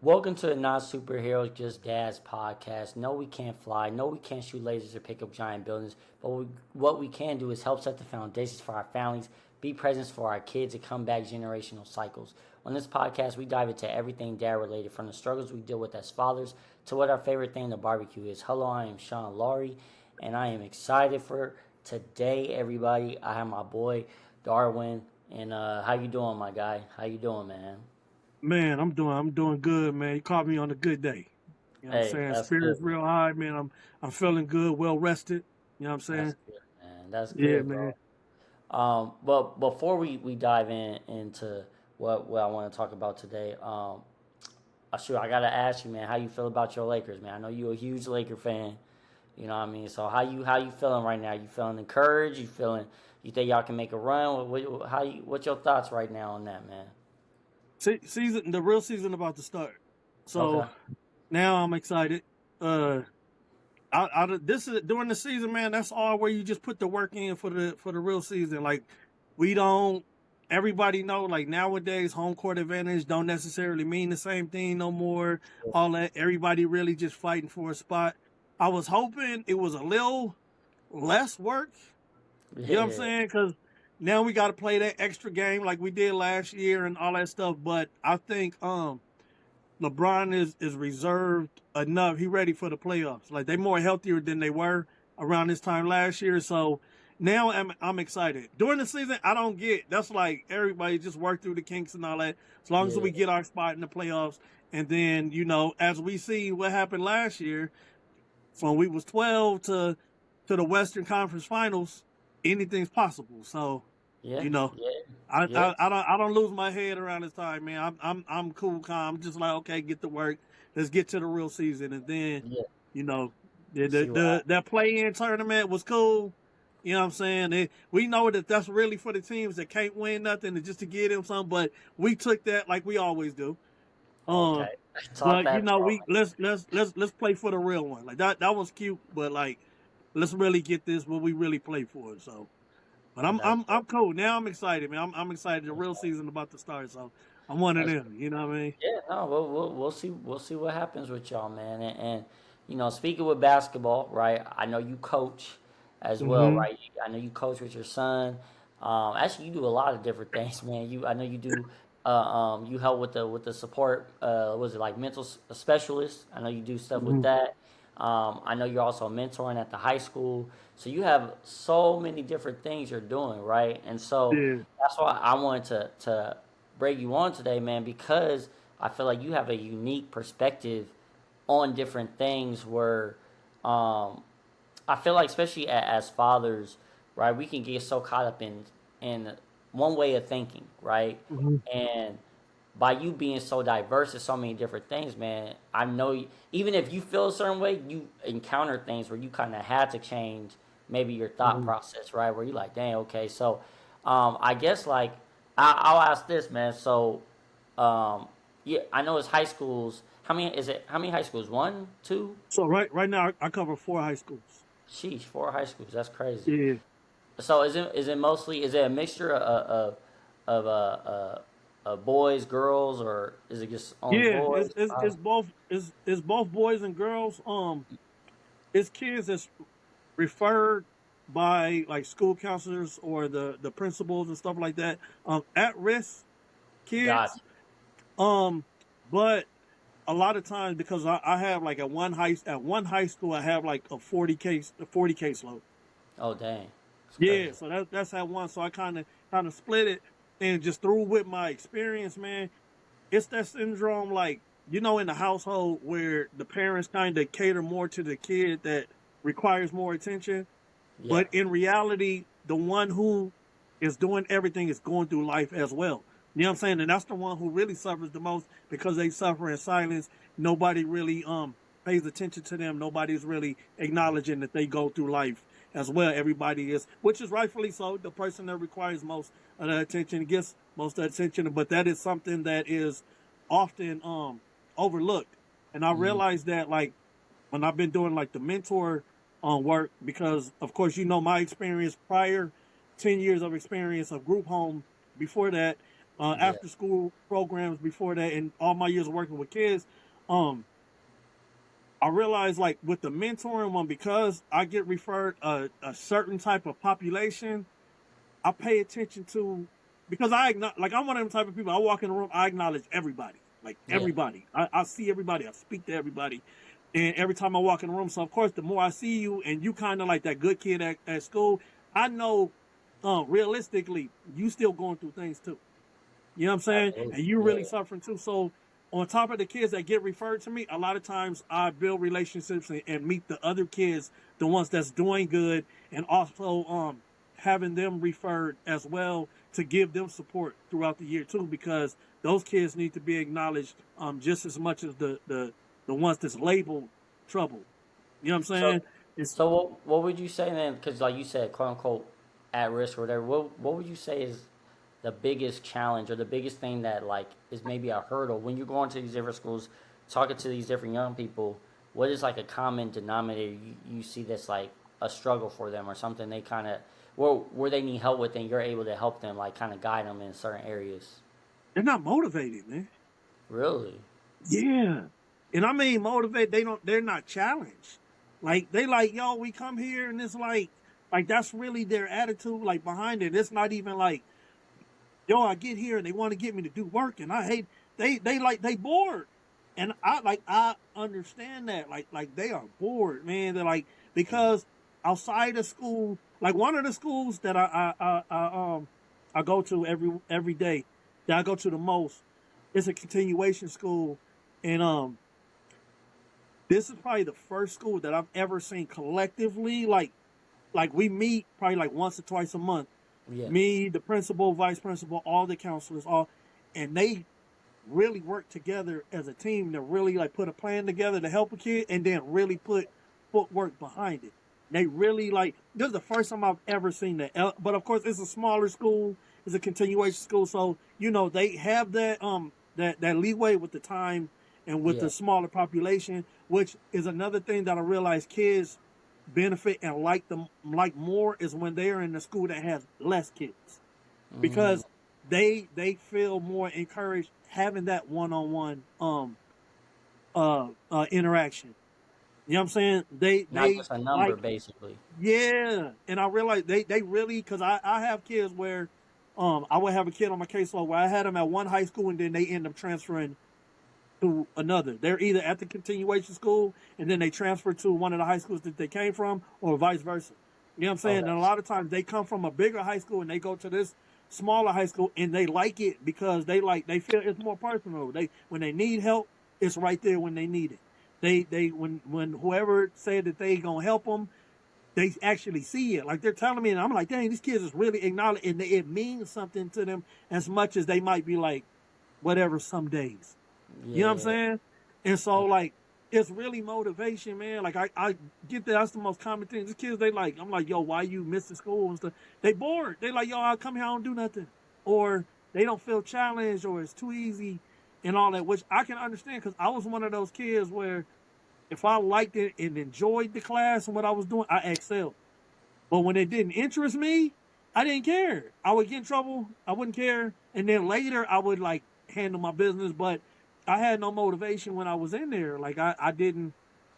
Welcome to the Not Superheroes Just Dads podcast. No, we can't fly. No, we can't shoot lasers or pick up giant buildings. But what we can do is help set the foundations for our families, be presents for our kids, and combat generational cycles. On this podcast, we dive into everything dad related, from the struggles we deal with as fathers to what our favorite thing to barbecue is. Hello, I am Sean Laurie, and I am excited for today, everybody. I have my boy Darwin, and how you doing, my guy? How you doing, man? Man, I'm doing good, man. You caught me on a good day. You know what I'm Hey, saying? that's Spirit's good. real high, man. I'm feeling good, well rested. You know what I'm That's saying? good, man. That's Yeah, good, man. bro. But before we dive into what I want to talk about today, sure I gotta ask you, man, how you feel about your Lakers, man? I know you're a huge Laker fan. You know what I mean? So how you feeling right now? You feeling encouraged? You think y'all can make a run? What's your thoughts right now on that, man? Season, the real season about to start. So Okay. now I'm excited. Uh, this is during the season, man. That's all where you just put the work in for the real season. Like we don't. Everybody know, like nowadays, home court advantage don't necessarily mean the same thing no more. All that, everybody really just fighting for a spot. I was hoping it was a little less work. You know what I'm Yeah. saying? Because now we got to play that extra game like we did last year and all that stuff. But I think LeBron is reserved enough. He ready for the playoffs. Like they more healthier than they were around this time last year. So now I'm excited. During the season, I don't get that's like everybody just work through the kinks and all that. As long as we Yeah. get our spot in the playoffs, and then as we see what happened last year, from we was 12 to the Western Conference Finals, anything's possible. So Yeah. you know. Yeah. I, Yeah. I I don't lose my head around this time, man. I'm cool, calm. I'm just like, okay, get to work. Let's get to the real season, and then Yeah. you know See what that play in tournament was cool. You know what I'm saying? We know that that's really for the teams that can't win nothing, and just to get them something. But we took that like we always do. Okay. Um, Talk but that talk. we let's play for the real one. Like that was cute, but like let's really get this what we really play for. So. But I'm That's I'm I'm cool. Now I'm excited, man. I'm excited. The real season about to start, so I'm one of that's them. You know what I mean? Yeah, no, we'll see what happens with y'all, man. And speaking with basketball, right? I know you coach as well, Mm-hmm. right? I know you coach with your son. Actually, you do a lot of different things, man. I know you do. You help with the support. Was it like specialist? I know you do stuff with Mm-hmm. that. I know you're also mentoring at the high school. So you have so many different things you're doing, right? And so Yeah. that's why I wanted to bring you on today, man, because I feel like you have a unique perspective on different things where um, I feel like, especially as fathers, right, we can get so caught up in one way of thinking, right? Mm-hmm. And by you being so diverse in so many different things, man, I know even if you feel a certain way, you encounter things where you kind of had to change maybe your thought Mm-hmm. process, right? Where you're like, dang, okay, so I guess like I'll ask this, man. So, yeah, I know it's high schools. How many is it? How many high schools? One, two? So right now I cover 4 high schools. Sheesh, four high schools. That's crazy. Yeah. So is it mostly is it a mixture of boys, girls, or is it just only Yeah. boys? It's both it's both boys and girls. It's kids that's referred by like school counselors or the principals and stuff like that. At risk Got kids. Um, but a lot of times because I have like at one high school I have like a 40 caseload. Oh dang, it's Yeah, crazy. so that's at one. So I kind of split it and just through with my experience, man. It's that syndrome like in the household where the parents kind of cater more to the kid that requires more attention, Yeah, but in reality, the one who is doing everything is going through life as well. You know what I'm saying? And that's the one who really suffers the most because they suffer in silence. Nobody really pays attention to them. Nobody's really acknowledging that they go through life as well. Everybody is, which is rightfully so. The person that requires most of the attention gets most of the attention, but that is something that is often overlooked. And I mm, realized that like when I've been doing like the mentor on work because of course my experience prior 10 years of experience of group home before that Yeah. after school programs before that, and all my years of working with kids. Um, I realized like with the mentoring one, because I get referred a certain type of population, I pay attention to, because like I'm one of them type of people. I walk in the room, I acknowledge everybody, like Yeah. everybody. I see everybody, I speak to everybody, and every time I walk in the room. So of course, the more I see you, and you kind of like that good kid at school, I know, realistically, you still going through things too. You know what I'm saying? Absolutely. And you Yeah. really suffering too. So on top of the kids that get referred to me, a lot of times I build relationships and meet the other kids, the ones that's doing good, and also having them referred as well to give them support throughout the year too, because those kids need to be acknowledged just as much as the ones that's labeled trouble. You know what I'm So, saying? It's so what would you say then? Because like you said, quote unquote, at risk or whatever. What would you say is the biggest challenge or the biggest thing that like is maybe a hurdle when you're going to these different schools, talking to these different young people? What is like a common denominator you see that's like a struggle for them or something they kind of where they need help with and you're able to help them like kind of guide them in certain areas. they're not motivated, man. Really? Yeah. And I mean motivate, they're not challenged. Like they like, yo, we come here and it's like that's really their attitude, like behind it. It's not even like, yo, I get here and they want to get me to do work and I hate they like they bored. And I understand that. Like they are bored, man. They're like, because outside of school, like one of the schools that I go to every day, that I go to the most, is a continuation school. And this is probably the first school that I've ever seen collectively, like we meet probably like once or twice a month. Yeah. Me, the principal, vice principal, all the counselors, all, and they really work together as a team to really like put a plan together to help a kid, and then really put footwork behind it. They really like, this is the first time I've ever seen that. But of course, it's a smaller school, it's a continuation school, so they have that leeway with the time and with Yeah. the smaller population, which is another thing that I realize kids benefit and like them like more, is when they are in a school that has less kids, Mm, because they feel more encouraged having that one-on-one interaction. You know what I'm saying? They not they just a number, like, basically. yeah, and I realize they really, because I have kids where I would have a kid on my caseload where I had them at one high school and then they end up transferring to another. They're either at the continuation school and then they transfer to one of the high schools that they came from, or vice versa. You know what I'm saying? Okay. And a lot of times they come from a bigger high school and they go to this smaller high school and they like it because they feel it's more personal. They, when they need help, it's right there when they need it. They when whoever said that they gonna help them, they actually see it. Like they're telling me, and I'm like, dang, these kids is really acknowledged, and it means something to them as much as they might be like, whatever, some days. You know what I'm Yeah. saying? And so like, it's really motivation, man. Like I get that, that's the most common thing. These kids, they like, I'm like, yo, why you missing school and stuff? They bored. They like, yo, I come here, I don't do nothing. Or they don't feel challenged, or it's too easy and all that, which I can understand, because I was one of those kids where if I liked it and enjoyed the class and what I was doing, I excelled. But when it didn't interest me, I didn't care. I would get in trouble. I wouldn't care. And then later I would like handle my business, but I had no motivation when I was in there. Like I didn't.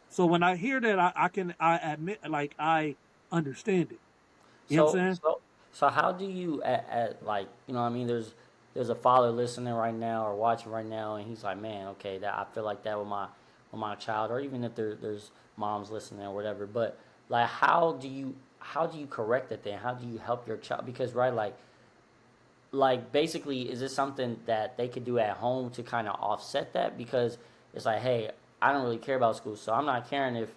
So when I hear that, I admit, like, I understand it. You know what So I'm saying? so so how do you at like I mean there's a father listening right now or watching right now and he's like, man, okay, that I feel like that with my child, or even if there's moms listening or whatever, but like how do you correct it then? How do you help your child? Because right, like basically is this something that they could do at home to kind of offset that? Because it's like, hey, I don't really care about school, so I'm not caring if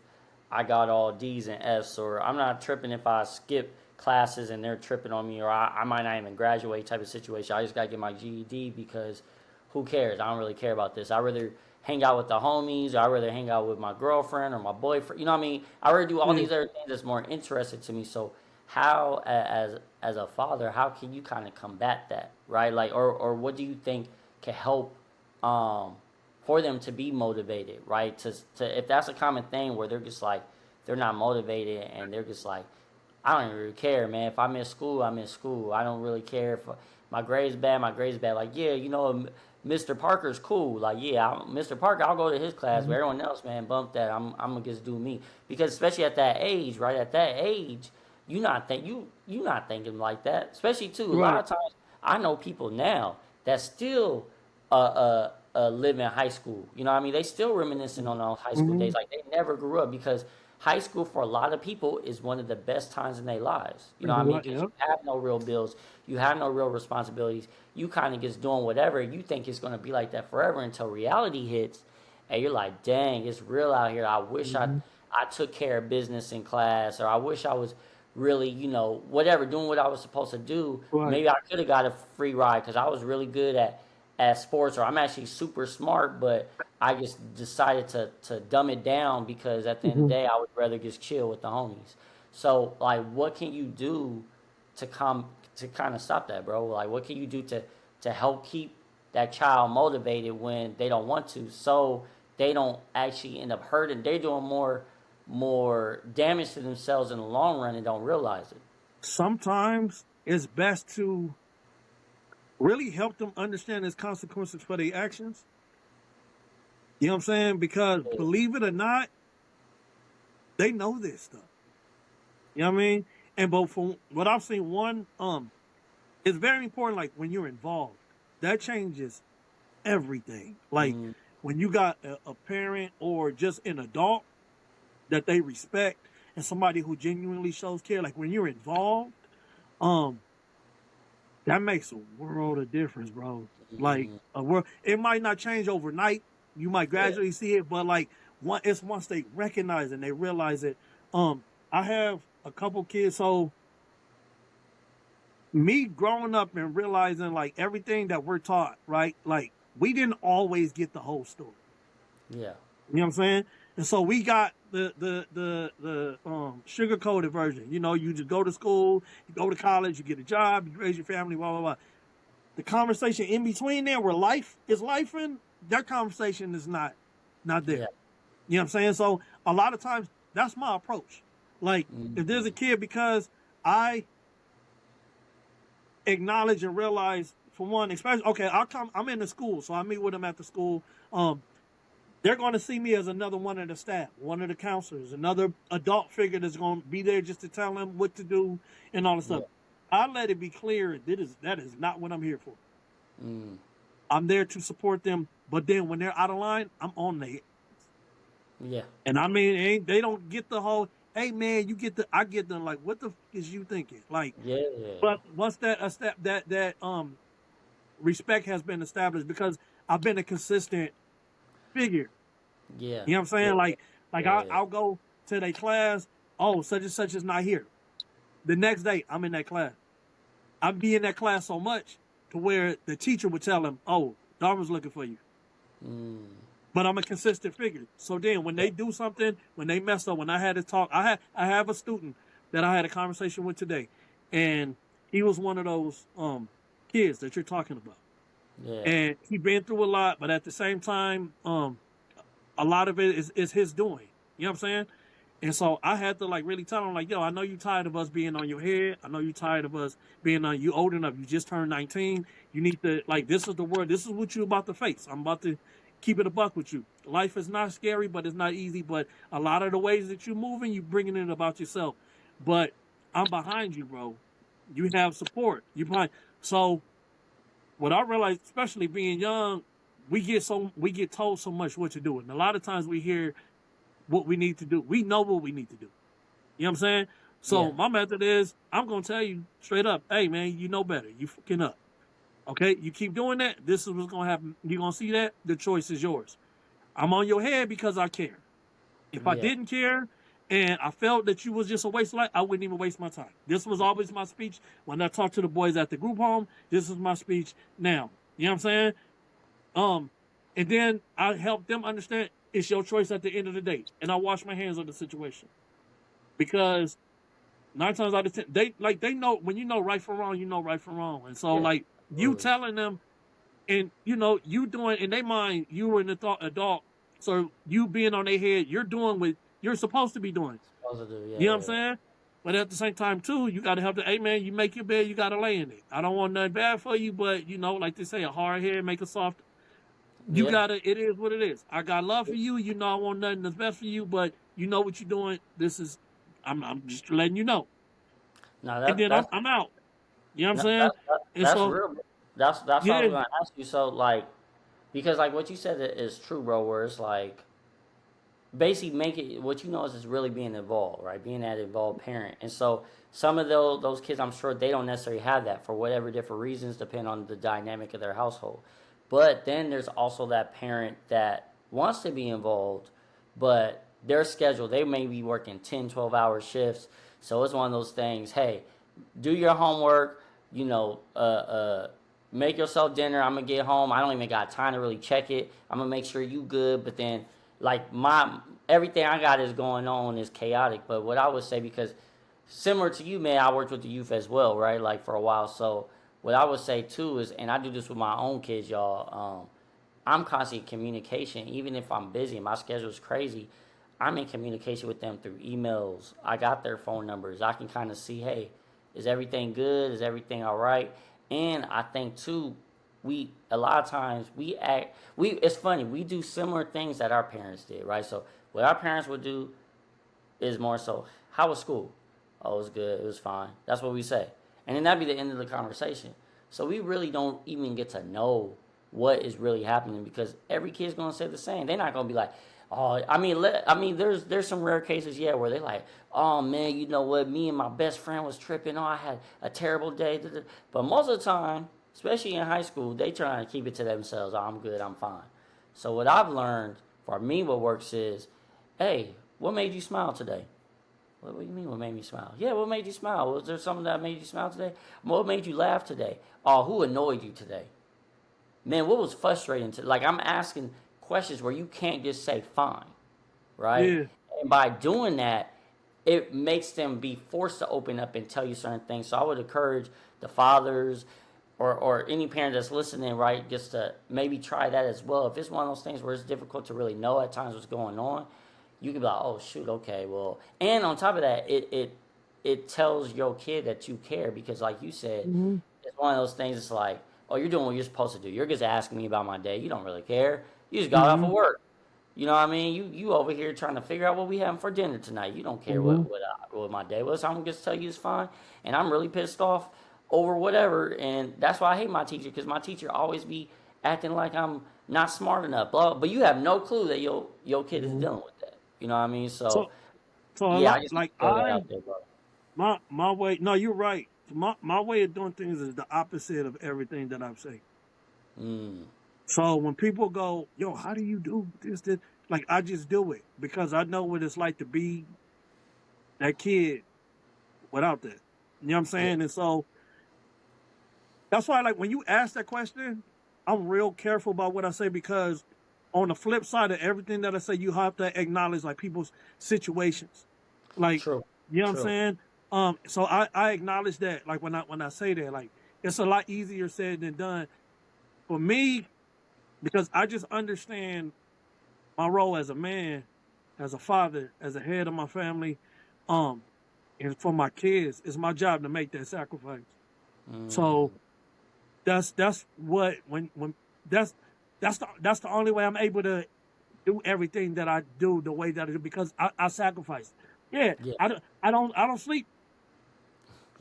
I got all D's and F's, or I'm not tripping if I skip classes and they're tripping on me, or I might not even graduate type of situation. I just gotta get my GED because who cares? I don't really care about this. I rather hang out with the homies, or I rather hang out with my girlfriend or my boyfriend. You know what I mean? I rather do all Yeah. these other things that's more interesting to me. So how, as a father, how can you kind of combat that, right? Like, or what do you think can help um, for them to be motivated, right? To if that's a common thing where they're just like they're not motivated and they're just like, I don't even really care, man. If I miss school, I miss school. I don't really care if my grades bad, my grades bad. Like, yeah, Mr. Parker's cool. Like, yeah, Mr. Parker, I'll go to his class, but Mhm. everyone else, man, bump that. I'm gonna just do me because especially at that age, right? At that age, you not thinking like that. Especially too, a lot Right. of times I know people now that still live in high school. You know what I mean? They still reminiscing on those high school Hmm. days. Like they never grew up because high school for a lot of people is one of the best times in their lives. You know what I mean? Because you Yep. have no real bills, you have no real responsibilities. You kind of just doing whatever. You think it's gonna be like that forever until reality hits, and you're like, dang, it's real out here. I wish Hmm. I took care of business in class, or I wish I was really, whatever, doing what I was supposed to do. Right. Maybe I could have got a free ride because I was really good at sports, or I'm actually super smart, but I just decided to dumb it down because at the end of Hmm. the day, I would rather just chill with the homies. So, like, what can you do to come to kind of stop that, bro? Like, what can you do to help keep that child motivated when they don't want to, so they don't actually end up hurting? They're doing more damage to themselves in the long run and don't realize it. Sometimes it's best to really help them understand there's consequences for their actions. You know what I'm saying? Because Yeah, believe it or not, they know this stuff. You know what I mean? And but from what I've seen, it's very important. Like when you're involved, that changes everything. Like mm, when you got a parent or just an adult that they respect and somebody who genuinely shows care. Like when you're involved, um, that makes a world of difference, bro. Like mm, a world, it might not change overnight. You might yeah, gradually see it, but like it's once they recognize and they realize it. I have a couple kids, so me growing up and realizing like everything that we're taught, right? Like we didn't always get the whole story. yeah, You know what I'm saying? And so we got the sugar coated version. You know, you just go to school, you go to college, you get a job, you raise your family, blah blah blah. The conversation in between there where life is life in, that conversation is not there. yeah, You know what I'm saying? So a lot of times that's my approach. Like if there's a mm, kid, because I acknowledge and realize for one, especially okay, I'm in the school, so I meet with them at the school. Um, they're going to see me as another one of the staff, one of the counselors, another adult figure that's going to be there just to tell them what to do and all this yeah, stuff. I let it be clear that is not what I'm here for. mm, I'm there to support them, but then when they're out of line, I'm on their. yeah, And I mean, they don't get the whole, hey man, you get the, I get them like, what the is you thinking? Like, yeah, but once that a step that respect has been established because I've been a consistent figure. yeah, You know what I'm yeah, saying? Like yeah, I'll go to their class. Oh, such and such is not here. The next day, I'm in that class. I'd be in that class so much to where the teacher would tell him, "Oh, Darwin's looking for you." mm, But I'm a consistent figure. So then, when yeah, they do something, when they mess up, when I had to talk, I have a student that I had a conversation with today, and he was one of those kids that you're talking about, yeah, and he been through a lot, but at the same time, a lot of it is his doing. You know what I'm saying? And so I had to like really tell him like, yo, I know you tired of us being on your head. I know you tired of us being on you old enough. You just turned 19. You need to like this is the word. This is what you're about to face. I'm about to keep it a buck with you. Life is not scary, but it's not easy. But a lot of the ways that you're moving, you bringing it about yourself. But I'm behind you, bro. You have support. You behind. So what I realized, especially being young, we get told so much what to do, and a lot of times we hear what we need to do. We know what we need to do. You know what I'm saying? yeah, So my method is I'm gonna tell you straight up, hey man, you know better. You fucking up. Okay? You keep doing that, this is what's gonna happen. You're gonna see that, the choice is yours. I'm on your head because I care. If I yeah, didn't care and I felt that you was just a waste of life, I wouldn't even waste my time. This was always my speech when I talked to the boys at the group home. This is my speech now. You know what I'm saying? Um, and then I help them understand it's your choice at the end of the day. And I wash my hands of the situation. Because 9 times out of 10, they know when you know right from wrong, you know right from wrong. And so yeah, like you absolutely. telling them and you doing in their mind, you were an adult, so you being on their head, you're doing what you're supposed to be doing. Supposed to do, You know what I'm yeah, saying? But at the same time, too, you got to help the, hey, man, you make your bed, you got to lay in it. I don't want nothing bad for you, but, like they say, a hard head make a soft. You Yeah. got to, it is what it is. I got love for you. You know I want nothing that's best for you, but you know what you're doing. This is, I'm just letting you know. No, And then I'm out. You know what I'm saying? And that's so, real. That's what I was yeah. gonna ask you. So like, because like what you said is true, bro. Where it's like basically make it what you know is really being involved, right? Being that involved parent. And so some of those kids, I'm sure they don't necessarily have that for whatever different reasons, depending on the dynamic of their household. But then there's also that parent that wants to be involved, but their schedule, they may be working 10, 12-hour shifts. So it's one of those things, hey, do your homework, you know, make yourself dinner. I'm gonna get home. I don't even got time to really check it. I'm gonna make sure you good. But then, like my everything I got is going on is chaotic. But what I would say, because similar to you, man, I worked with the youth as well, right? Like for a while. So what I would say too is, and I do this with my own kids, y'all. I'm constantly in communication, even if I'm busy and my schedule is crazy. I'm in communication with them through emails. I got their phone numbers. I can kind of see, hey, is everything good? Is everything all right? And I think too, we a lot of times we act. It's funny. We do similar things that our parents did, right? So what our parents would do is more so, how was school? Oh, it was good. It was fine. That's what we say, and then that'd be the end of the conversation. So we really don't even get to know what is really happening because every kid's gonna say the same. They're not gonna be like, oh, there's some rare cases, yeah, where they like, oh man, you know what? Me and my best friend was tripping. Oh, I had a terrible day. But most of the time, especially in high school, they try to keep it to themselves. Oh, I'm good. I'm fine. So what I've learned for me, what works is, hey, what made you smile today? What do you mean? What made me smile? Yeah, what made you smile? Was there something that made you smile today? What made you laugh today? Oh, who annoyed you today? Man, what was frustrating to like I'm asking questions where you can't just say fine, right? Yeah. And by doing that, it makes them be forced to open up and tell you certain things. So I would encourage the fathers or any parent that's listening, right, just to maybe try that as well. If it's one of those things where it's difficult to really know at times what's going on, you can be like, oh shoot, okay, well, and on top of that, it tells your kid that you care because, like you said, Mm-hmm. it's one of those things. It's like, oh, you're doing what you're supposed to do. You're just asking me about my day. You don't really care. You just got off Mm-hmm. of work. You know what I mean? You over here trying to figure out what we having for dinner tonight. You don't care Mm-hmm. what my day was. I'm just tell you it's fine, and I'm really pissed off over whatever. And that's why I hate my teacher because my teacher always be acting like I'm not smart enough. Blah. But you have no clue that your kid is Mm-hmm. dealing with that. You know what I mean? So So, so a yeah, I lot just want like to throw that out there, bro. my way. No, you're right. My way of doing things is the opposite of everything that I've said. Mm, So when people go, yo, how do you do this? Like I just do it because I know what it's like to be that kid without that. You know what I'm yeah, saying? And so that's why, like, when you ask that question, I'm real careful about what I say because on the flip side of everything that I say, you have to acknowledge like people's situations. Like, true, you know what I'm true. saying? So I acknowledge that. Like when I say that, like it's a lot easier said than done for me because I just understand my role as a man, as a father, as a head of my family, um, and for my kids. It's my job to make that sacrifice. So Mm, that's what when that's that's the only way I'm able to do everything that I do the way that I do because I sacrifice. Yeah, yeah, I don't sleep.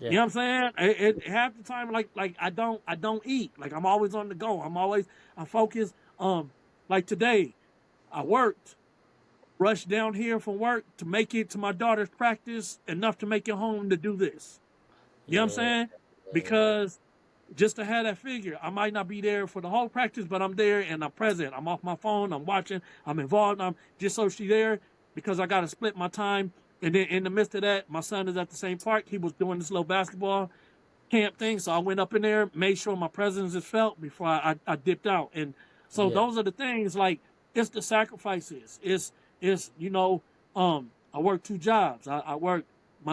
You yeah, know what I'm saying? Half the time like I don't eat. Like I'm always on the go. I'm focused. Like today I worked, rushed down here from work to make it to my daughter's practice enough to make it home to do this. You know what I'm yeah, saying? yeah, Because just to have that figure. I might not be there for the whole practice, but I'm there and I'm present. I'm off my phone. I'm watching. I'm involved. I'm just so she there because I got to split my time. And then in the midst of that, my son is at the same park. He was doing this little basketball camp thing, so I went up in there, made sure my presence is felt before I dipped out. And so yeah, those are the things. Like it's the sacrifices. It's I work two jobs. I work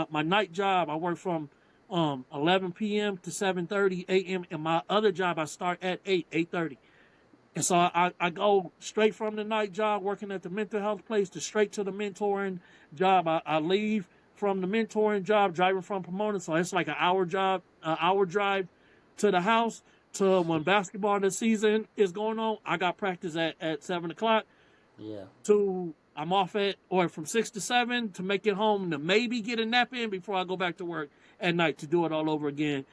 my night job. I work from 11 p.m. to 7:30 a.m. And my other job, I start at 8:30. And so I go straight from the night job working at the mental health place to straight to the mentoring job. I leave. from the mentoring job, driving from Pomona, so it's like an hour drive to the house. To when basketball the season is going on, I got practice at 7 o'clock. Yeah. To I'm off at or from 6 to 7 to make it home to maybe get a nap in before I go back to work at night to do it all over again.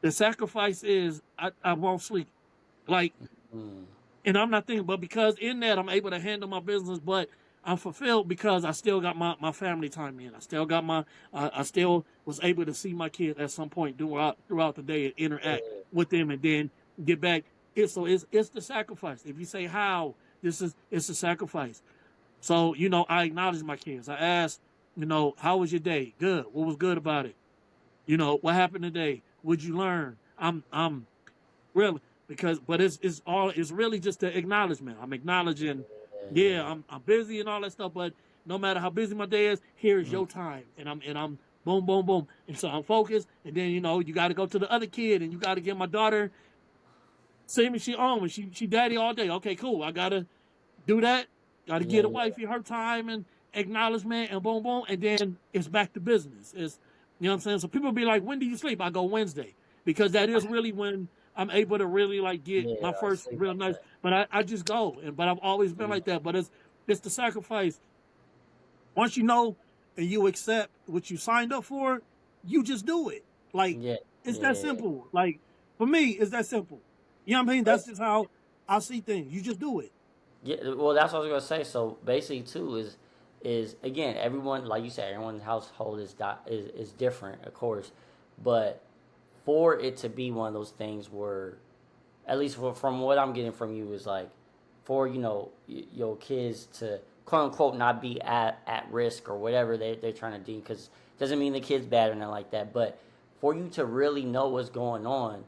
The sacrifice is I won't sleep. Like, Mm. and I'm not thinking, but because in that I'm able to handle my business, but I'm fulfilled because I still got my family time in. I still got I still was able to see my kids at some point throughout the day and interact Yeah. with them and then get back. It's the sacrifice. If you say how, it's a sacrifice. So, I acknowledge my kids. I ask, how was your day? Good. What was good about it? What happened today? What'd you learn? I'm really but it's really just the acknowledgement. I'm acknowledging, yeah, Yeah. I'm busy and all that stuff, but no matter how busy my day is, here's Mm. your time, and I'm boom, boom, boom, and so I'm focused. And then you got to go to the other kid, and you got to get my daughter. Same as she on when she daddy all day. Okay, cool. I gotta do that. Got to get Yeah. a wifey her time and acknowledgement and boom, boom, and then it's back to business. It's what I'm saying. So people be like, "When do you sleep?" I go Wednesday because that is really when I'm able to really like get Yeah. my I first sleep real like nice. that. But I just go, but I've always been Mm. like that. But it's the sacrifice. Once you know and you accept what you signed up for, you just do it. Like Yeah. it's that Yeah. simple. Like for me, it's that simple. You know what I mean? That's just how I see things. You just do it. Yeah, well, that's what I was gonna say. So basically, too, is again, everyone, like you said, everyone's household is different, of course, but for it to be one of those things where, at least from what I'm getting from you, is like for your kids to quote unquote not be at risk or whatever they're trying to do, because it doesn't mean the kid's bad or nothing like that, but for you to really know what's going on,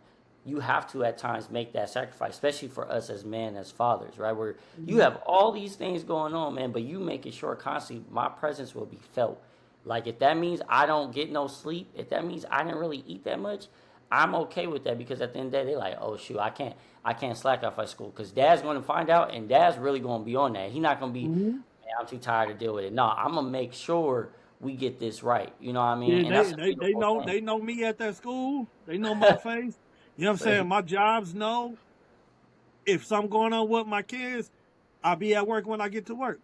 you have to at times make that sacrifice, especially for us as men, as fathers, right? Where you Mhm. have all these things going on, man, but you making sure constantly my presence will be felt. Like if that means I don't get no sleep, if that means I didn't really eat that much, I'm okay with that, because at the end of the day, they're like, oh shoot, I can't slack off at school because dad's going to find out, and dad's really going to be on that. He's not going to be, Mhm. man, I'm too tired to deal with it. No, I'm gonna make sure we get this right. You know what I Yeah, mean? And they, that's a they they beautiful know thing. they know me at that school. They know my face. You know what I'm saying? My jobs know if something going on with my kids, I'll be at work when I get to work.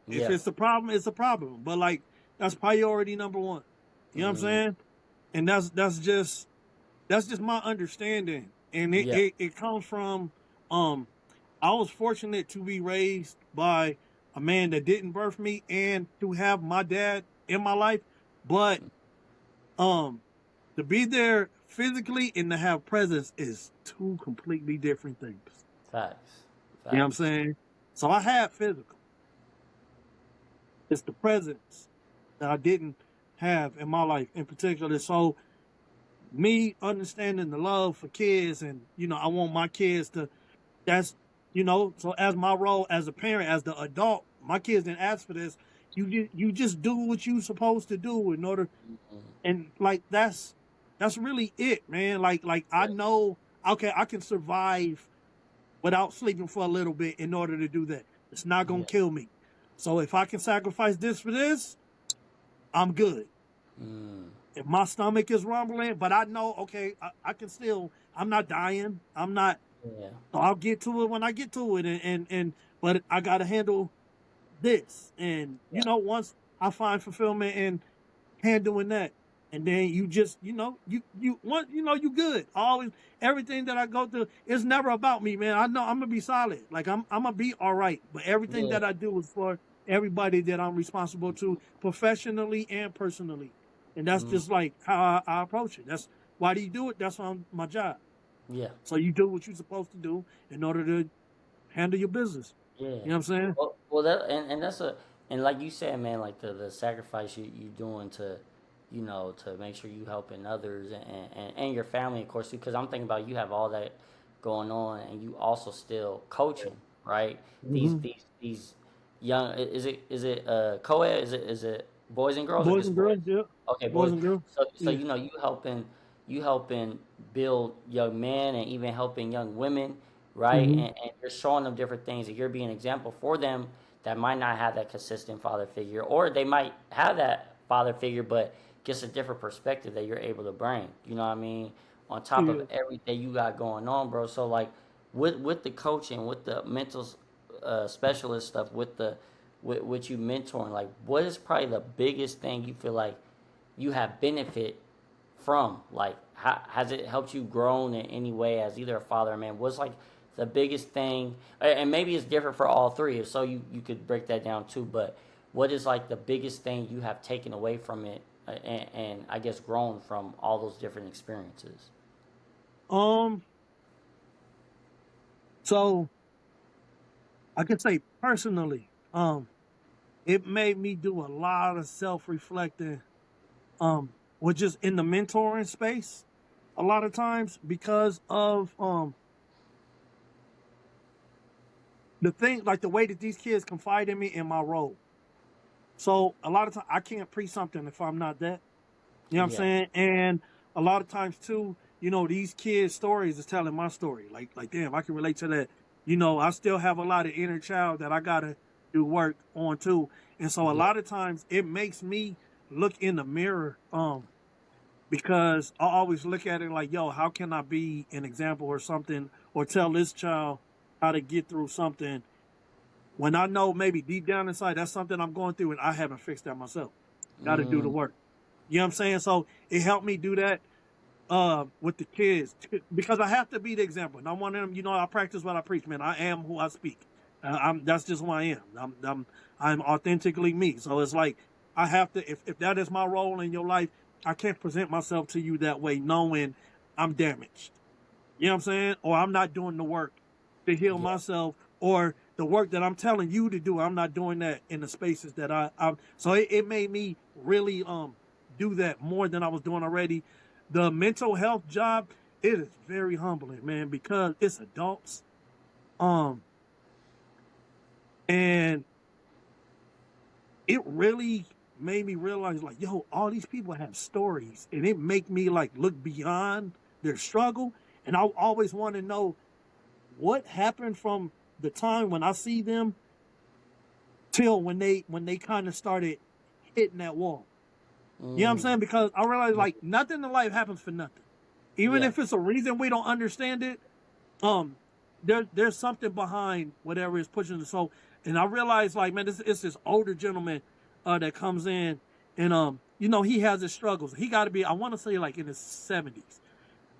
If Yeah. it's a problem, it's a problem. But like that's priority number one. You know what I'm Mm, saying? And that's just my understanding. And it, yeah. it, it comes from um I was fortunate to be raised by a man that didn't birth me and to have my dad in my life. But um to be there physically and to have presence is two completely different things. Facts. You know what I'm Facts. saying? So I had physical. It's the presence that I didn't have in my life in particular. So me understanding the love for kids and I want my kids to that's so as my role as a parent, as the adult, my kids didn't ask for this. You just do what you supposed to do in order Mm, and like that's really it, man. Like I yeah. know okay, I can survive without sleeping for a little bit in order to do that. It's not gonna Yeah. kill me. So if I can sacrifice this for this, I'm good. Mm, If my stomach is rumbling, but I know okay, I can still. I'm not dying. I'm not. yeah. So I'll get to it when I get to it, and but I got to handle this, and Yeah. once I find fulfillment in handling that, and then you just you want you good. Always everything that I go through is never about me, man. I know I'm gonna be solid. Like I'm gonna be all right, but everything Yeah. that I do is for everybody that I'm responsible to, professionally and personally, and that's Mm, just like how I approach it. That's why do you do it? That's on my job. yeah. So you do what you're supposed to do in order to handle your business. Yeah. You know what I'm saying? Well, that and that's a and like you said, man, like the sacrifice you doing to, to make sure you helping others and your family, of course, because I'm thinking about you have all that going on, and you also still coaching, right? These Hmm. these young, is it co-ed? Is it boys and girls or Boys just and boys? girls, yeah. Okay, Boys boys. and girls, So yeah. you helping build young men and even helping young women, right? Hmm. And you're showing them different things, and you're being an example for them that might not have that consistent father figure, or they might have that father figure, but just a different perspective that you're able to bring. You know what I mean? On top of Yeah. everything you got going on, bro. So like with the coaching, with the mental specialist stuff, with you mentoring, like what is probably the biggest thing you feel like you have benefit from? Like, how, has it helped you grown in any way as either a father or man? What's like the biggest thing? And maybe it's different for all three, so you could break that down too. But what is like the biggest thing you have taken away from it, and I guess grown from all those different experiences? Um. So I could say personally, it made me do a lot of self reflecting. With just in the mentoring space, a lot of times because of the thing, like the way that these kids confide in me in my role. So a lot of times I can't preach something if I'm not that. You know what I'm Yeah, saying? And a lot of times too, these kids' stories is telling my story. Like damn, I can relate to that. I still have a lot of inner child that I gotta do work on too. And so a yeah, lot of times it makes me look in the mirror, because I always look at it like, yo, how can I be an example or something, or tell this child how to get through something when I know maybe deep down inside that's something I'm going through and I haven't fixed that myself. Got to do the mm, work. You know what I'm saying? So it helped me do that with the kids because I have to be the example. And I'm one of them. I practice what I preach, man. I am who I speak. That's just who I am. I'm authentically me. So it's like I have to. If that is my role in your life, I can't present myself to you that way, knowing I'm damaged. You know what I'm saying? Or I'm not doing the work to heal yeah, myself, or the work that I'm telling you to do. I'm not doing that in the spaces that I'm. So it made me really do that more than I was doing already. The mental health job, it is very humbling, man, because it's adults. Um, and it really made me realize, like, yo, all these people have stories, and it make me like look beyond their struggle. And I always want to know what happened from the time when I see them till when they kind of started hitting that wall. You know what I'm mm, saying? Because I realized like nothing in life happens for nothing. Even yeah, if it's a reason we don't understand it, um, there's something behind whatever is pushing the soul. And I realized like, man, it's this older gentleman that comes in, and he has his struggles. He got to be, I want to say, like in his 70s.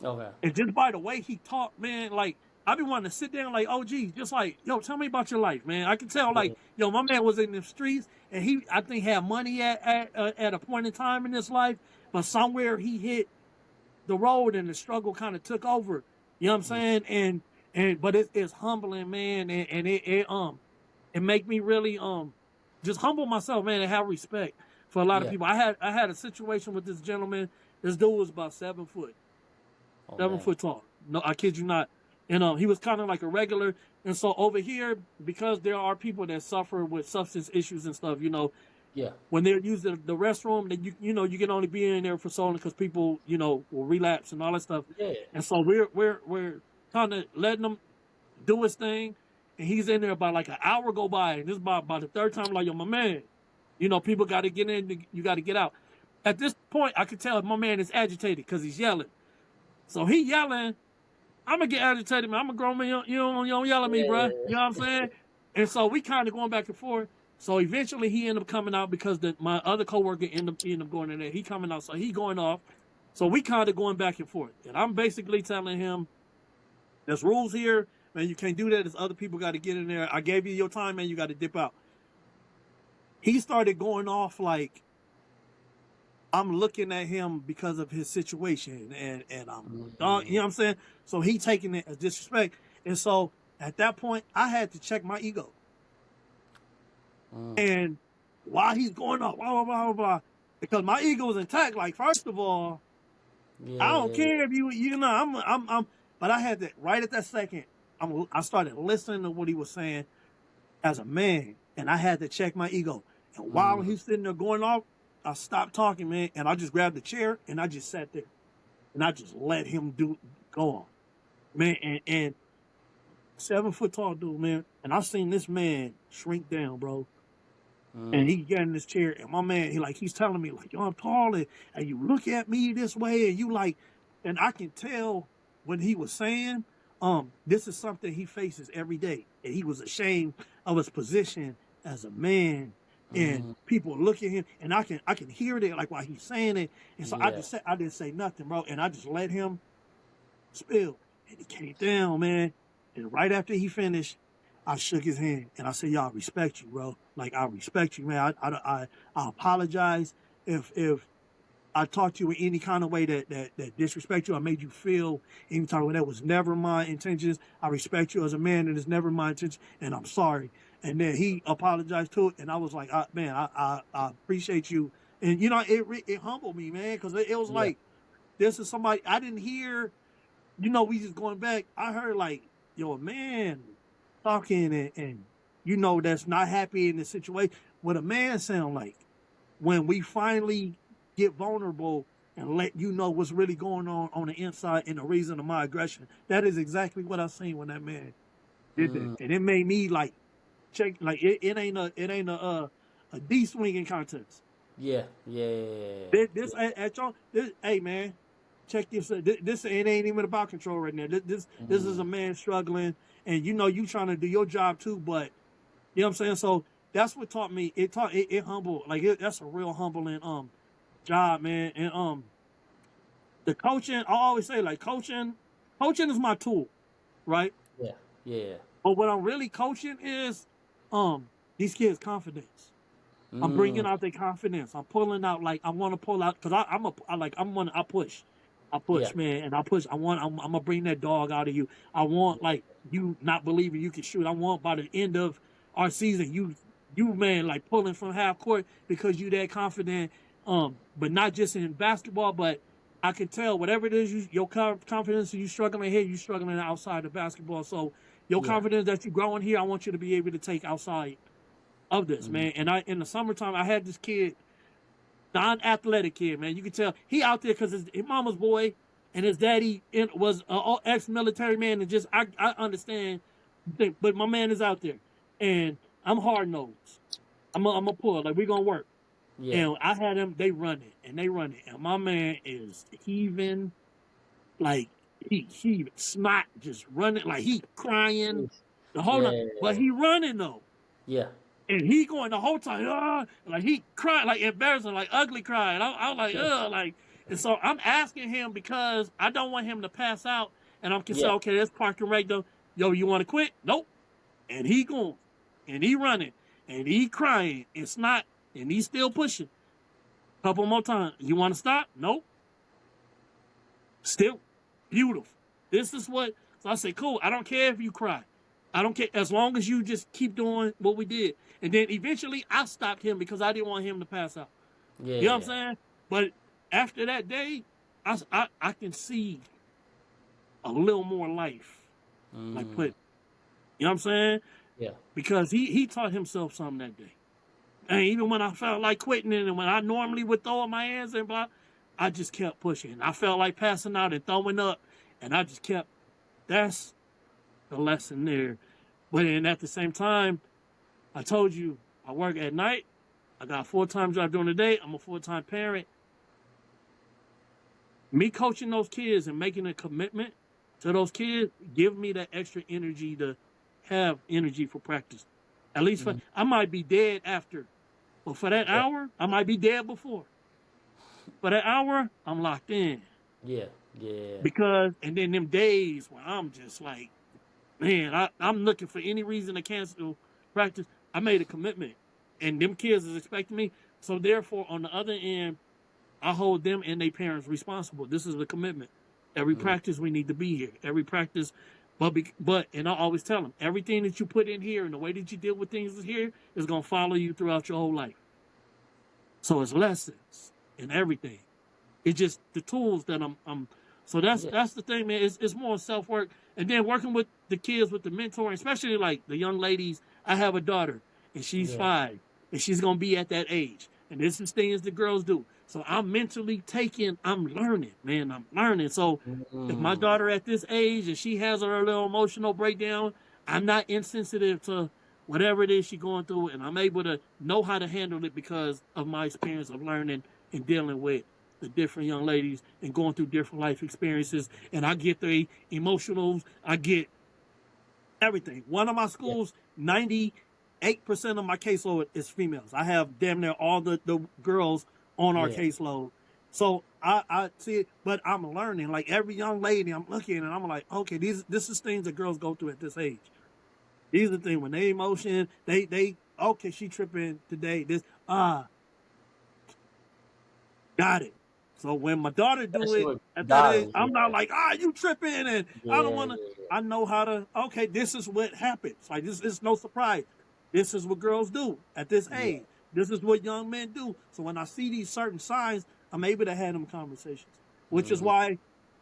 okay, And just by the way he talked, man, like I be wanting to sit down like, oh gee, just like, yo, tell me about your life, man. I can tell like, yeah, yo, my man was in the streets and he I think had money at a point in time in his life, but somewhere he hit the road and the struggle kind of took over. You know what I'm mm, saying? And but it's humbling, man, and it make me really just humble myself, man, and have respect for a lot of yeah. people. I had a situation with this gentleman. This dude was about 7 foot. Oh seven man, foot tall. No, I kid you not. And he was kind of like a regular. And so over here, because there are people that suffer with substance issues and stuff, yeah, when they're using the restroom, then you can only be in there for so long because people will relapse and all that stuff. yeah, And so we're kind of letting him do his thing, and he's in there about like an hour go by, and this is about the third time. Like, yo, my man, people got to get in, you got to get out. At this point, I could tell my man is agitated because he's yelling. So he yelling, I'm gonna get agitated, man. I'm a grown man. You don't yell at me, bro. yeah. You know what I'm saying? And so we kind of going back and forth. So eventually he ended up coming out because my other coworker ended up going in there. He coming out, so he going off. So we kind of going back and forth. And I'm basically telling him, there's rules here, man. You can't do that. There's other people got to get in there. I gave you your time, man. You got to dip out. He started going off like I'm looking at him because of his situation, and you know what I'm saying. So he taking it as disrespect, and so at that point, I had to check my ego. Mm, And while he's going off, blah blah blah blah blah, because my ego is intact. Like, first of all, I don't yeah, care if I'm, but I had to right at that second. I started listening to what he was saying as a man, and I had to check my ego. And while mm, he's sitting there going off, I stopped talking, man, and I just grabbed the chair and I just sat there and I just let him go on, man. And 7 foot tall dude, man, and I seen this man shrink down, bro. And he got in this chair, and my man, he's telling me, like, yo, I'm tall, and you look at me this way, and you like, and I can tell when he was saying, this is something he faces every day. And he was ashamed of his position as a man. And people look at him, and I can hear it like while he's saying it. And so Yeah. I didn't say nothing, bro. And I just let him spill. And he came down, man. And right after he finished, I shook his hand and I said, "Yo, I respect you, bro. Like I respect you, man. I apologize if I talked to you in any kind of way that disrespect you. I made you feel any type of way. That was never my intentions. I respect you as a man, and it's never my intention. And I'm sorry." And then he apologized to it, and I was like, "Man, I appreciate you." And you know, it humbled me, man, because it was Yeah. like this is somebody I didn't hear. You know, we just going back. I heard like, yo, a man talking and you know that's not happy in the situation. What a man sound like when we finally get vulnerable and let you know what's really going on the inside and the reason of my aggression. That is exactly what I seen when that man did that, and it made me like check like it ain't a D swinging contest. Yeah. Yeah. This at y'all. Hey man, check this. This it ain't even about control right now. This is a man struggling, and you know you trying to do your job too. But you know what I'm saying. So that's what taught me. It humble. Like that's a real humbling job, man. And the coaching. I always say like coaching is my tool, right? Yeah. Yeah. But what I'm really coaching is these kids' confidence. I'm bringing out their confidence. I'm pulling out like I want to pull out because I push, Yeah. man, and I push. I'm gonna bring that dog out of you. I want like you not believing you can shoot. I want by the end of our season you man like pulling from half court because you that confident. But not just in basketball, but I can tell whatever it is your confidence you struggling here, you struggling outside of basketball. So your Yeah. confidence that you growing here, I want you to be able to take outside of this, Mm. man. And I in the summertime, I had this kid, non-athletic kid, man. You can tell he out there because his mama's boy and his daddy was an ex-military man. And just I understand, but my man is out there, and I'm hard nosed. I'm a pull like we gonna work. Yeah. And I had them, they run it, and my man is heaving like he snot just running like he crying the whole night, Yeah. but he running though. Yeah. And he going the whole time, like he cried, like embarrassing, like ugly crying. I'm like, like, and so I'm asking him because I don't want him to pass out. And I'm Yeah. saying, okay, let's park him right though. Yo, you want to quit? Nope. And he going, and he running, and he crying. It's not, and he's still pushing. Couple more times. You want to stop? Nope. Still beautiful. This is what. So I say, cool. I don't care if you cry. I don't care as long as you just keep doing what we did. And then eventually I stopped him because I didn't want him to pass out. Yeah. You know what I'm saying? But after that day, I can see a little more life. Like you know what I'm saying? Yeah. Because he taught himself something that day. And even when I felt like quitting and when I normally would throw up my hands and blah, I just kept pushing. I felt like passing out and throwing up, and I just kept. That's the lesson there. But then at the same time, I told you I work at night. I got a full-time job during the day. I'm a full-time parent. Me coaching those kids and making a commitment to those kids give me that extra energy to have energy for practice. At least I might be dead after. But for that hour, I might be dead before. For that hour, I'm locked in. Yeah. Yeah. Because, and then them days where I'm just like, man, I'm looking for any reason to cancel practice. I made a commitment. And them kids is expecting me. So therefore, on the other end, I hold them and their parents responsible. This is the commitment. Every practice, we need to be here. Every practice, but and I always tell them, everything that you put in here and the way that you deal with things here is going to follow you throughout your whole life. So it's lessons and everything. It's just the tools that I'm so that's the thing, man. It's more self-work. And then working with the kids with the mentoring, especially like the young ladies. I have a daughter and she's 5 and she's going to be at that age. And this is things the girls do. So I'm mentally I'm learning, man. I'm learning. So if my daughter at this age and she has her little emotional breakdown, I'm not insensitive to whatever it is she's going through, and I'm able to know how to handle it because of my experience of learning and dealing with the different young ladies and going through different life experiences. And I get the emotionals, I get everything. One of my Yeah. schools, 98% of my caseload is females. I have damn near all the girls on our Yeah. caseload. So I see it, but I'm learning. Like every young lady, I'm looking and I'm like, okay, this is things that girls go through at this age. These are the things when they emotion, they okay, she tripping today. This got it. So when my daughter do Especially it with at that age, daughters. I'm not like, you tripping, and I don't Yeah. want to. I know how to. Okay, this is what happens. Like this is no surprise. This is what girls do at this Yeah. age. This is what young men do. So when I see these certain signs, I'm able to have them conversations. Which is Mm-hmm. why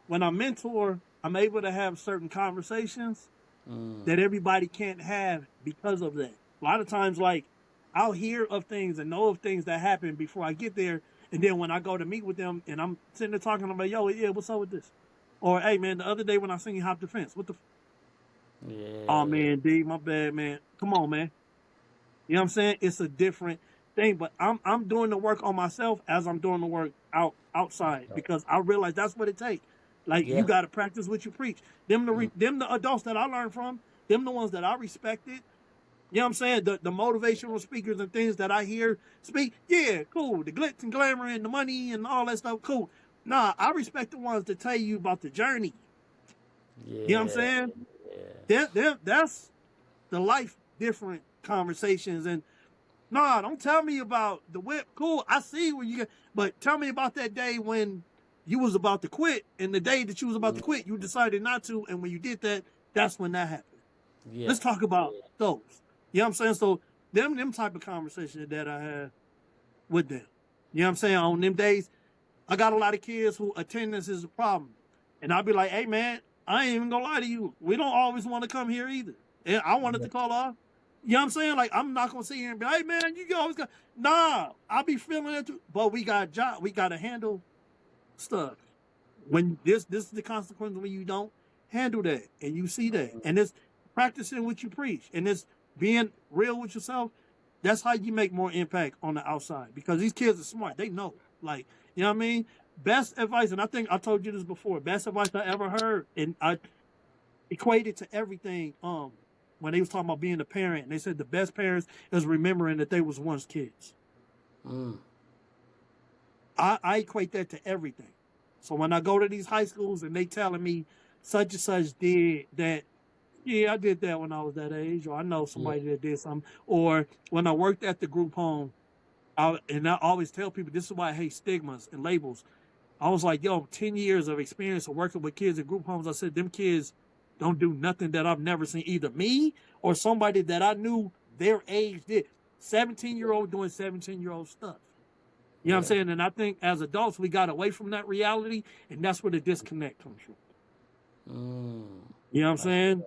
when I mentor, I'm able to have certain conversations Mm. that everybody can't have because of that. A lot of times, like, I'll hear of things and know of things that happen before I get there. And then when I go to meet with them and I'm sitting there talking, I'm like, yo, yeah, what's up with this? Or, hey, man, the other day when I seen you hop the fence, what the? Oh, Yeah. man, D, my bad, man. Come on, man. You know what I'm saying? It's a different thing, but I'm doing the work on myself as I'm doing the work outside because I realize that's what it takes. Like you Yeah. got to practice what you preach. Them the adults that I learned from, them the ones that I respected. You know what I'm saying? The motivational speakers and things that I hear speak, yeah, cool. The glitz and glamour and the money and all that stuff, cool. Nah, I respect the ones that tell you about the journey. You know what I'm Yeah. saying? Yeah. That's the life different conversations. And nah, don't tell me about the whip. Cool, I see where you get, but tell me about that day when you was about to quit, and the day that you was about to quit, you decided not to, and when you did that, that's when that happened. Yeah. Let's talk about those. You know what I'm saying? So them type of conversations that I have with them. You know what I'm saying? On them days, I got a lot of kids who attendance is a problem. And I'll be like, hey man, I ain't even gonna lie to you. We don't always want to come here either. And I wanted to call off. You know what I'm saying? Like I'm not gonna sit here and be, hey man, you always got nah, I be feeling it too. But we gotta handle stuff. When this is the consequence when you don't handle that and you see that. And it's practicing what you preach and it's being real with yourself. That's how you make more impact on the outside because these kids are smart. They know. Like, you know what I mean? Best advice, and I think I told you this before, best advice I ever heard, and I equated to everything when they was talking about being a parent, and they said the best parents is remembering that they was once kids. Mm. I equate that to everything. So when I go to these high schools and they telling me such and such did that, yeah, I did that when I was that age, or I know somebody that did something, or when I worked at the group home, and I always tell people this is why I hate stigmas and labels. I was like, yo, 10 years of experience of working with kids in group homes. I said, them kids don't do nothing that I've never seen, either me or somebody that I knew their age did. 17-year-old doing 17-year-old stuff. You know what I'm saying? And I think as adults, we got away from that reality, and that's where the disconnect comes from. Mm. You know what I'm saying?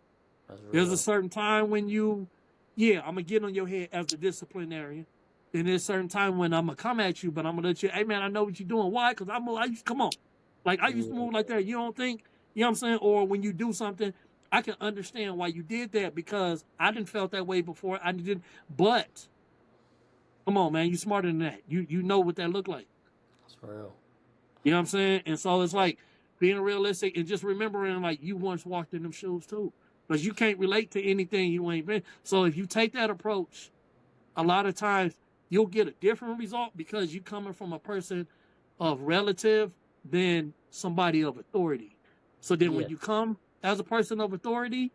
That's There's a real. certain time when I'm going to get on your head as the disciplinarian. Then there's a certain time when I'm going to come at you, but I'm going to let you, hey, man, I know what you're doing. Why? Because I used to, come on. Like, I used to move like that. You don't think, you know what I'm saying? Or when you do something, I can understand why you did that because I didn't felt that way before. I didn't, but come on, man, you smarter than that. You know what that looked like. That's real. You know what I'm saying? And so it's like being realistic and just remembering like you once walked in them shoes too. Because you can't relate to anything you ain't been. So if you take that approach, a lot of times you'll get a different result because you coming from a person of relative than somebody of authority. So then Yeah. when you come as a person of authority,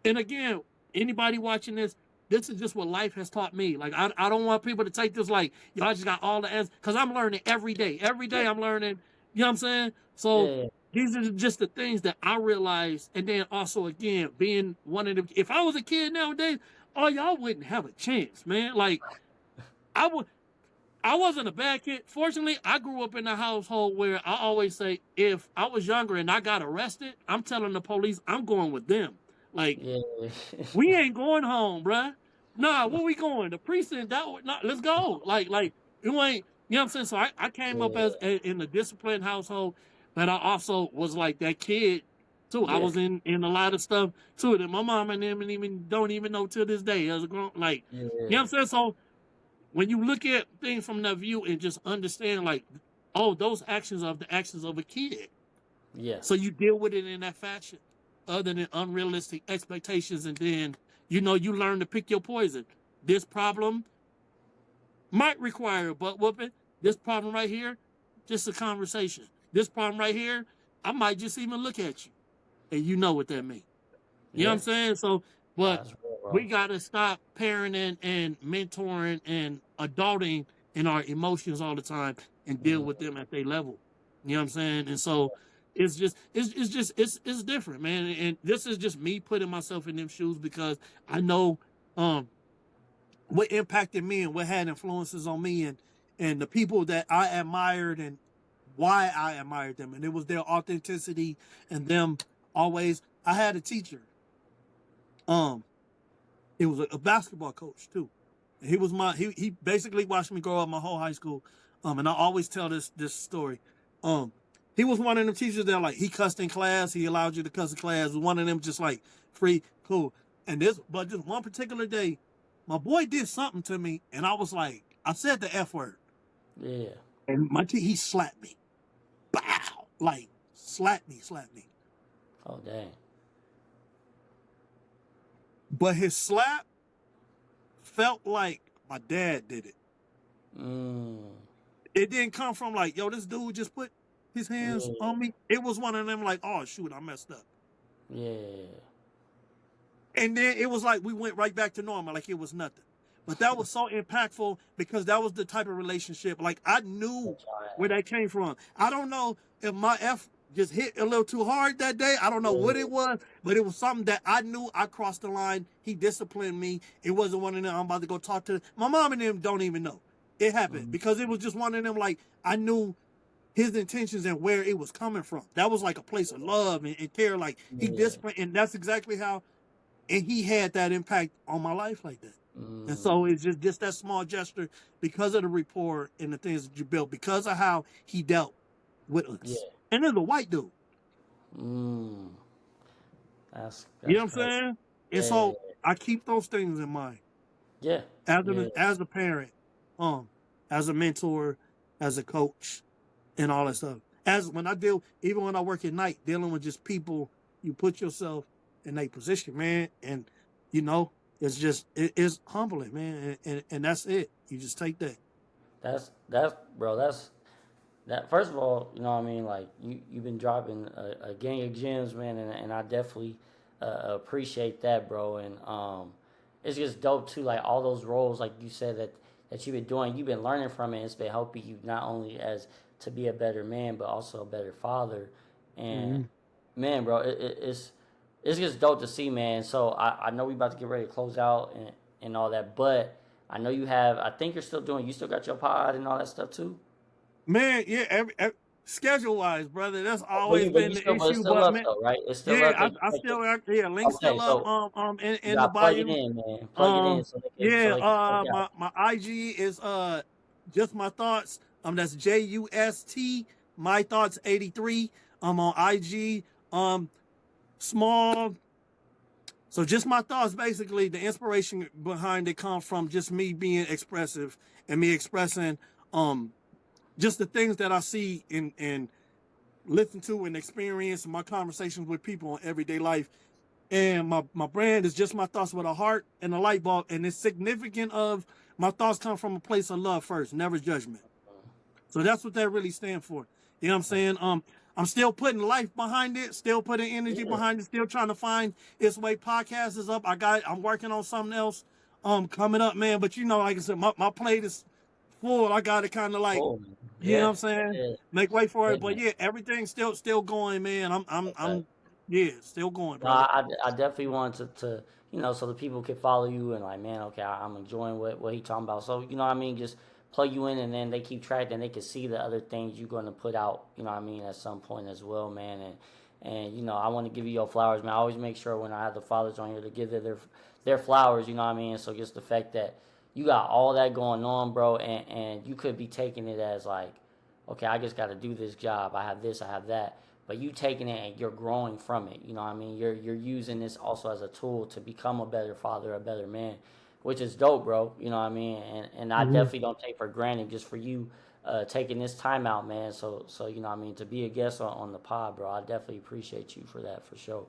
and again, anybody watching this is just what life has taught me. Like, I don't want people to take this like, yo, I just got all the answers. Because I'm learning every day. Every day I'm learning. You know what I'm saying? So Yeah. these are just the things that I realized. And then also, again, being one of the, if I was a kid nowadays, oh, y'all wouldn't have a chance, man. Like, I wasn't a bad kid. Fortunately, I grew up in a household where I always say, if I was younger and I got arrested, I'm telling the police I'm going with them. Like, Yeah. we ain't going home, bruh. Nah, where we going? The precinct? Let's go. Like, you ain't. You know what I'm saying? So I came up Yeah. in a disciplined household, but I also was like that kid too. I Yeah. was in a lot of stuff too that my mom and them and even don't even know to this day as a grown, like, Yeah. you know what I'm saying? So when you look at things from that view and just understand, like, oh, those actions are the actions of a kid. Yeah. So you deal with it in that fashion, other than unrealistic expectations, and then you learn to pick your poison. This problem might require a butt whooping. This problem right here, just a conversation. This problem right here, I might just even look at you, and you know what that means. You know what I'm Yeah. saying? So, but That's real, bro. we got to stop parenting and mentoring and adulting in our emotions all the time and deal Mm, with them at their level. You know what I'm saying? And so it's different, man. And this is just me putting myself in them shoes because I know um what impacted me and what had influences on me and the people that I admired and why I admired them. And it was their authenticity and them always. I had a teacher. Um, it was a basketball coach too. And he basically watched me grow up my whole high school. And I always tell this story. Um, he was one of them teachers that, like, he cussed in class. He allowed you to cuss in class. One of them just like free, cool. But just one particular day, my boy did something to me, and I was like, I said the F word, yeah. and he slapped me, bow, like slapped me. Oh dang. But his slap felt like my dad did it. Mm. It didn't come from like, yo, this dude just put his hands Yeah. on me. It was one of them like, oh shoot, I messed up. Yeah. And then it was like we went right back to normal, like it was nothing. But that was so impactful because that was the type of relationship. Like, I knew where that came from. I don't know if my F just hit a little too hard that day. I don't know what Yeah. it was, but it was something that I knew I crossed the line. He disciplined me. It wasn't one of them I'm about to go talk to. My mom and them don't even know. It happened Mm. because it was just one of them, like, I knew his intentions and where it was coming from. That was like a place of love and care. Like, he Yeah. disciplined, and that's exactly how, and he had that impact on my life like that. And so Mm. it's just that small gesture because of the rapport and the things that you built, because of how he dealt with Yeah. us. And then the white dude. Mm. You know That's what I'm crazy. saying? And Yeah. so I keep those things in mind Yeah. Yeah. as a parent, as a mentor, as a coach, and all that stuff. As when I deal, even when I work at night, dealing with just people, you put yourself in a position, man, and you know, it's humbling, man, and that's it. You just take that. That's bro. That first of all, you know what I mean. Like you've been dropping a gang of gems, man, and I definitely appreciate that, bro. And it's just dope too. Like all those roles, like you said that you've been doing, you've been learning from it. It's been helping you not only as to be a better man, but also a better father. And Mm-hmm. man, bro, it's just dope to see, man. So I know we about to get ready to close out and all that, but I know you have. I think you're still doing. You still got your pod and all that stuff too. Man, yeah, schedule wise, brother, that's always But been you the still, but it's issue. still But up man, though, right? It's still yeah, up. They can I check it. still yeah, links Okay, still up so you in the gotta plug it bio. in, man. Plug it in Um, so yeah, they can check it out. my IG is just my thoughts. That's JUST my thoughts 83. I'm on IG. Small. So just my thoughts, basically, the inspiration behind it comes from just me being expressive and me expressing just the things that I see and listen to and experience in my conversations with people in everyday life. And my brand is just my thoughts with a heart and a light bulb. And it's significant of my thoughts come from a place of love first, never judgment. So that's what that really stands for. You know what I'm saying? I'm still putting life behind it, still putting energy Yeah, behind it, still trying to find its way. Podcast is up. I'm working on something else coming up, man. But like I said, my plate is full. I gotta kind of like, cool, man. you know what Yeah, I'm saying? yeah, Make way for yeah, it. But man. yeah, everything's still going, man. Okay. Yeah, still going, No, brother. I definitely wanted to so the people could follow you and like, man, okay, I'm enjoying what he talking about. So you know what I mean, just plug you in and then they keep track and they can see the other things you're going to put out. You know what I mean, at some point as well, man. And I want to give you your flowers, man. I always make sure when I have the fathers on here to give their flowers. You know what I mean. So just the fact that you got all that going on, bro, and you could be taking it as like, okay, I just got to do this job. I have this, I have that. but you taking it and you're growing from it. You know what I mean? You're using this also as a tool to become a better father, a better man, which is dope, bro. You know what I mean? And I Mhm. definitely don't take for granted just for you taking this time out, man. So you know what I mean, to be a guest on the pod, bro. I definitely appreciate you for that for sure.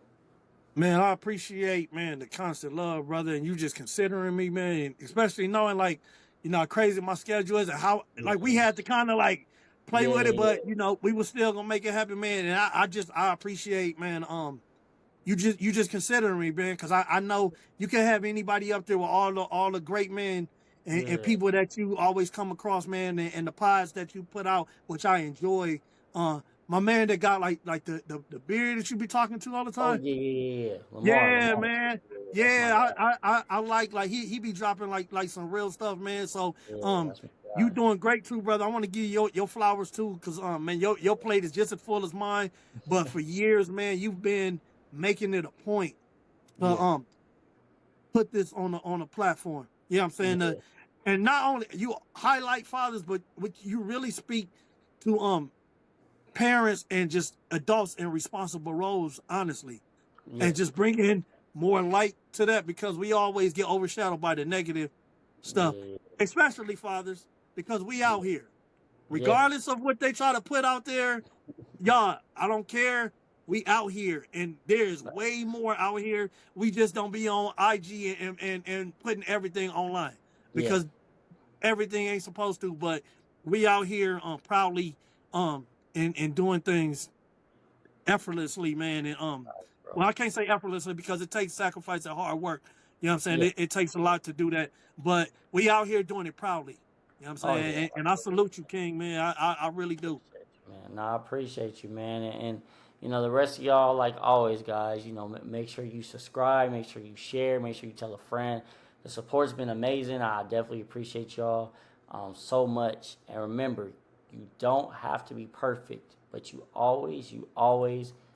Man, I appreciate, man, the constant love, brother, and you just considering me, man, and especially knowing like, how crazy my schedule is and how like we Yeah, had to kind of like play with it, yeah, but we were still gonna make it happen, man. And I appreciate, man, you just considering me, man, because I know you can have anybody up there with all the great men and yeah, people that you always come across, man, and the pods that you put out, which I enjoy. Uh, my man that got like the beard that you be talking to all the oh time. yeah, yeah, yeah. Yeah, Lamar, man. yeah, that's my Yeah, guy. I like he be dropping like some real stuff, man. So Yeah, um that's my you guy. doing great too, brother. I want to give you your flowers too, cause man, your plate is just as full as mine. But for years, man, you've been making it a point to Yeah, put this on a platform. You know what I'm saying? yeah, And not only you highlight fathers, but you really speak to parents and just adults in responsible roles, honestly, yeah, and just bring in more light to that because we always get overshadowed by the negative stuff, yeah, especially fathers, because we yeah, out here, yeah, regardless of what they try to put out there. Y'all, I don't care. We out here, and there's way more out here. We just don't be on IG and putting everything online yeah. because everything ain't supposed to. But we out here proudly um and doing things effortlessly, man. And Bro. well, I can't say effortlessly because it takes sacrifice and hard work. You know what I'm saying? Yeah. It takes a lot to do that, but we out here doing it proudly. You know what I'm Oh saying? yeah. And I salute you, King, man. I really do. Appreciate you, man. No, I appreciate you, man. And you know the rest of y'all, like always, guys. You know, make sure you subscribe, make sure you share, make sure you tell a friend. The support's been amazing. I definitely appreciate y'all so much. And remember, you don't have to be perfect, but you always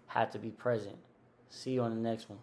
have to be present. See you on the next one.